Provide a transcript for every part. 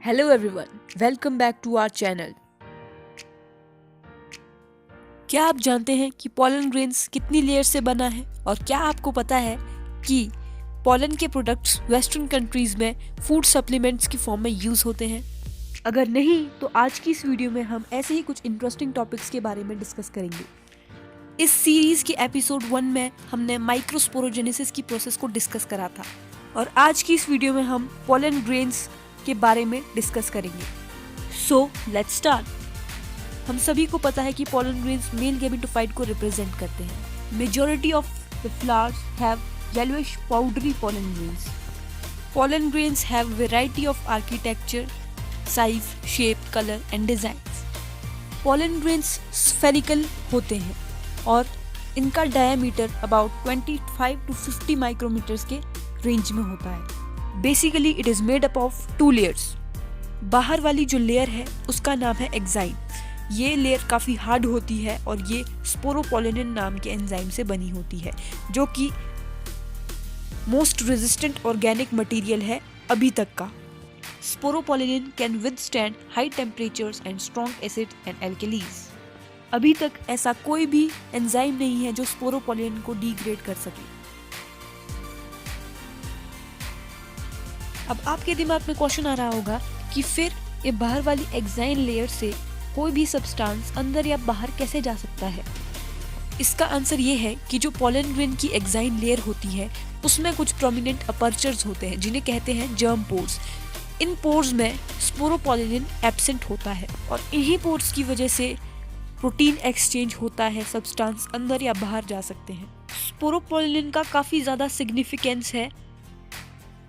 Hello everyone, welcome back to our channel. क्या आप जानते हैं कि पॉलन ग्रेन्स कितनी लेयर से बना है और क्या आपको पता है कि पॉलन के प्रोडक्ट्स वेस्टर्न कंट्रीज में फूड सप्लीमेंट्स की फॉर्म में यूज होते हैं? अगर नहीं तो आज की इस वीडियो में हम ऐसे ही कुछ इंटरेस्टिंग टॉपिक्स के बारे में डिस्कस करेंगे। इस सीरीज के एपिसोड 1 में हमने माइक्रोस्पोरोजेनेसिस की प्रोसेस को डिस्कस करा था और आज की इस वीडियो में हम पॉलन ग्रेन्स के बारे में डिस्कस करेंगे। So let's start. हम सभी को पता है कि पॉलन ग्रेन्स मेल गैमेटोफाइट को रिप्रेजेंट करते हैं। Majority of the flowers have yellowish powdery pollen grains. Pollen grains have variety of architecture, size, shape, colour and designs. Pollen grains spherical होते हैं और इनका डायमीटर अबाउट 25 to 50 माइक्रोमीटर्स के range में होता है। Basically it is made up of 2 layers. बाहर वाली जो लेयर है उसका नाम है एक्साइन। ये लेयर काफ़ी हार्ड होती है और ये स्पोरोपोलिनिन नाम के एंजाइम से बनी होती है, जो कि मोस्ट रेजिस्टेंट ऑर्गेनिक मटेरियल है अभी तक का। Sporopollenin can withstand high temperatures and strong acid and alkalis. अभी तक ऐसा कोई भी एंजाइम नहीं है जो स्पोरोपोलिनिन को डिग्रेड कर सके। अब आपके दिमाग में क्वेश्चन आ रहा होगा कि फिर ये बाहर वाली एक्साइन लेयर से कोई भी सब्सटेंस अंदर या बाहर कैसे जा सकता है? इसका आंसर ये है कि जो पॉलन ग्रेन की एक्साइन लेयर होती है उसमें कुछ प्रोमिनेंट अपर्चर्स होते हैं जिन्हें कहते हैं जर्म पोर्स। इन पोर्स में स्पोरोपोलिनिन एब्सेंट होता है और इन्हीं पोर्स की वजह से प्रोटीन एक्सचेंज होता है, सब्सटेंस अंदर या बाहर जा सकते हैं। स्पोरोपोलिनिन का काफ़ी ज़्यादा सिग्निफिकेंस है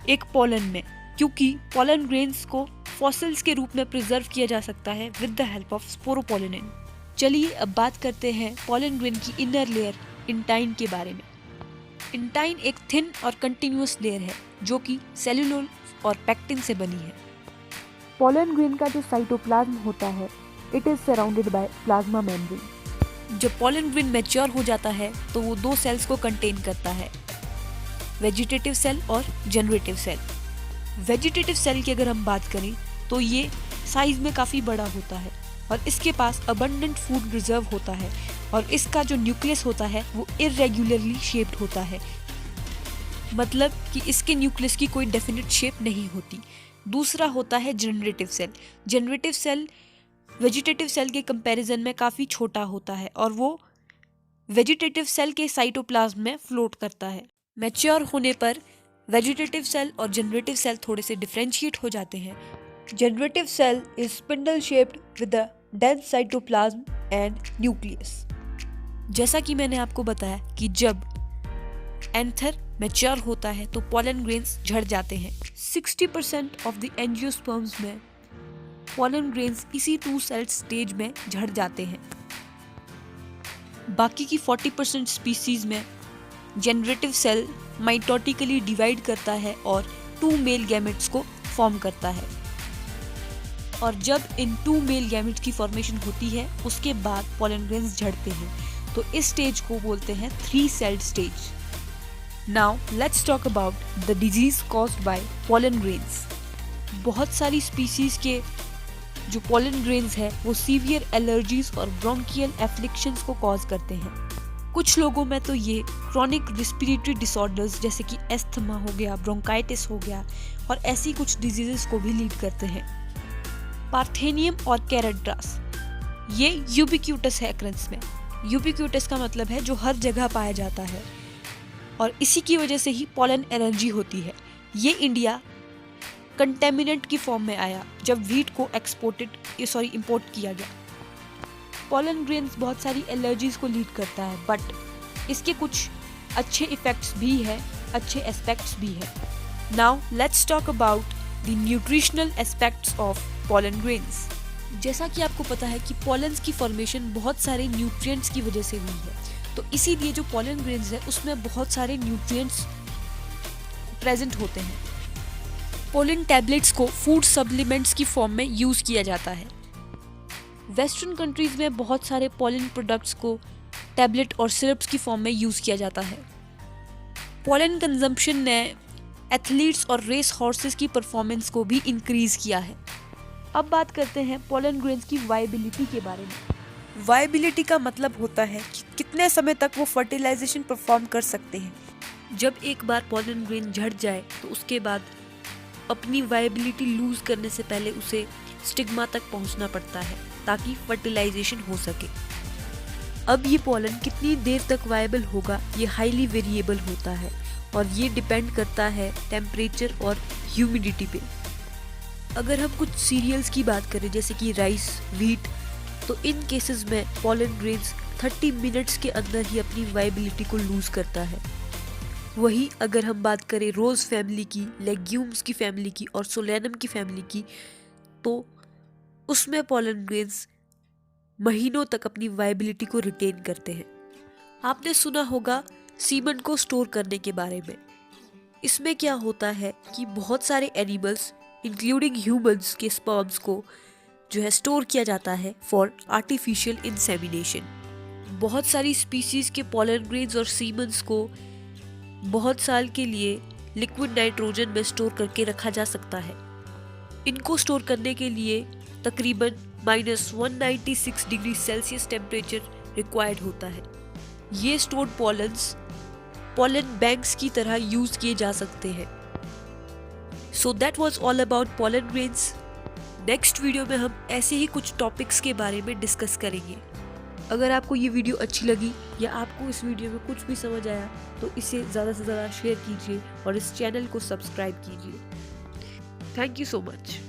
एक पॉलन में, क्योंकि पॉलन ग्रेन्स को फॉसिल्स के रूप में प्रिजर्व किया जा सकता है with the help of sporopollenin. चलिए अब बात करते हैं पॉलन ग्रेन की इनर लेयर इंटाइन के बारे में। इंटाइन एक थिन और कंटिन्यूअस लेयर है जो कि सेल्यूलोज और पेक्टिन से बनी है। पॉलन ग्रेन का जो साइटोप्लाज्म होता है it is surrounded by plasma membrane. जब पॉलन ग्रेन मैच्योर हो जाता है तो वो 2 सेल्स को कंटेन करता है, वेजिटेटिव सेल और जनरेटिव सेल। वेजिटेटिव सेल की अगर हम बात करें तो ये साइज में काफ़ी बड़ा होता है और इसके पास अबंडेंट फूड रिजर्व होता है और इसका जो न्यूक्लियस होता है वो इरेगुलरली शेप्ड होता है, मतलब कि इसके न्यूक्लियस की कोई डेफिनेट शेप नहीं होती। दूसरा होता है generative cell. Generative cell vegetative cell के कंपैरिजन में काफ़ी छोटा होता है और वो वेजिटेटिव सेल के साइटोप्लाज्म में फ्लोट करता है। मैच्योर होने पर वेजिटेटिव सेल और जनरेटिव सेल थोड़े से डिफरेंशिएट हो जाते हैं। Generative cell is spindle shaped with a dense cytoplasm and nucleus. जैसा कि मैंने आपको बताया कि जब एंथर मैच्योर होता है तो पॉलन ग्रेन्स झड़ जाते हैं। 60% ऑफ द एंजियोस्पर्म्स में पॉलन ग्रेन्स इसी 2 सेल स्टेज में झड़ जाते हैं। बाकी की 40% स्पीसीज में जनरेटिव सेल माइटोटिकली डिवाइड करता है और 2 मेल गैमेट्स को फॉर्म करता है और जब इन 2 मेल गैमेट्स की फॉर्मेशन होती है उसके बाद पॉलन ग्रेन्स झड़ते हैं, तो इस स्टेज को बोलते हैं 3 sailed stage. Now let's talk about the disease caused by pollen grains. बहुत सारी स्पीसीज के जो पॉलन ग्रेन्स है वो सीवियर एलर्जीज और ब्रोंकियल एफ्लिक्शंस को कॉज करते हैं। कुछ लोगों में तो ये क्रॉनिक रिस्पिरेटरी डिसऑर्डर्स जैसे कि एस्थमा हो गया, ब्रोंकाइटिस हो गया और ऐसी कुछ डिजीजेस को भी लीड करते हैं। पार्थेनियम और कैरेट्रास ये यूबिक्यूटस है अक्रेंस में। यूबिक्यूटस का मतलब है जो हर जगह पाया जाता है और इसी की वजह से ही पॉलन एलर्जी होती है। ये इंडिया कंटेमिनेंट की फॉर्म में आया जब व्हीट को इंपोर्ट किया गया। पॉलन ग्रेन्स बहुत सारी एलर्जीज को लीड करता है, बट इसके कुछ अच्छे इफेक्ट्स भी है, अच्छे एस्पेक्ट्स भी है। Now let's talk about the nutritional aspects of pollen grains. जैसा कि आपको पता है कि पॉलन्स की फॉर्मेशन बहुत सारे न्यूट्रिएंट्स की वजह से हुई है, तो इसीलिए जो पॉलन ग्रेन्स है उसमें बहुत सारे न्यूट्रिएंट्स प्रेजेंट होते हैं। पॉलन टैबलेट्स को फूड सप्लीमेंट्स की फॉर्म में यूज किया जाता है। वेस्टर्न कंट्रीज में बहुत सारे पॉलन प्रोडक्ट्स को टैबलेट और सिरप्स की फॉर्म में यूज किया जाता है। पॉलन कंजम्पशन ने एथलीट्स और रेस हॉर्सेस की परफॉर्मेंस को भी इंक्रीज किया है। अब बात करते हैं पोलन ग्रेन्स की वायबिलिटी के बारे में। वायबिलिटी का मतलब होता है कि कितने समय तक वो फर्टिलाइजेशन परफॉर्म कर सकते हैं। जब एक बार पोलन ग्रेन झड़ जाए तो उसके बाद अपनी वायबिलिटी लूज करने से पहले उसे स्टिग्मा तक पहुंचना पड़ता है ताकि फर्टिलाइजेशन हो सके। अब ये पोलन कितनी देर तक वायबल होगा ये हाईली वेरिएबल होता है और ये डिपेंड करता है टेम्परेचर और ह्यूमिडिटी पे। अगर हम कुछ सीरियल्स की बात करें जैसे कि राइस, व्हीट, तो इन केसेस में पोलन ग्रेन्स 30 मिनट्स के अंदर ही अपनी वायबिलिटी को लूज करता है। वही अगर हम बात करें रोज फैमिली की, लेग्यूम्स की फैमिली की और सोलेनम की फैमिली की, तो उसमें पोलन ग्रेन्स महीनों तक अपनी वायबिलिटी को रिटेन करते हैं। आपने सुना होगा सीमन को स्टोर करने के बारे में। इसमें क्या होता है कि बहुत सारे एनिमल्स इंक्लूडिंग ह्यूमंस के स्पर्म्स को जो है स्टोर किया जाता है फॉर आर्टिफिशियल इंसेमिनेशन। बहुत सारी स्पीसीज के पोलन ग्रेन्स और सीमन्स को बहुत साल के लिए लिक्विड नाइट्रोजन में स्टोर करके रखा जा सकता है। इनको स्टोर करने के लिए तकरीबन -196 डिग्री सेल्सियस टेम्परेचर रिक्वायर्ड होता है। ये स्टोर्ड पोलन बैंक्स की तरह यूज किए जा सकते हैं। So that was all about pollen grains. Next video में हम ऐसे ही कुछ टॉपिक्स के बारे में डिस्कस करेंगे। अगर आपको ये वीडियो अच्छी लगी या आपको इस वीडियो में कुछ भी समझ आया तो इसे ज़्यादा से ज़्यादा शेयर कीजिए और इस चैनल को सब्सक्राइब कीजिए। Thank you so much.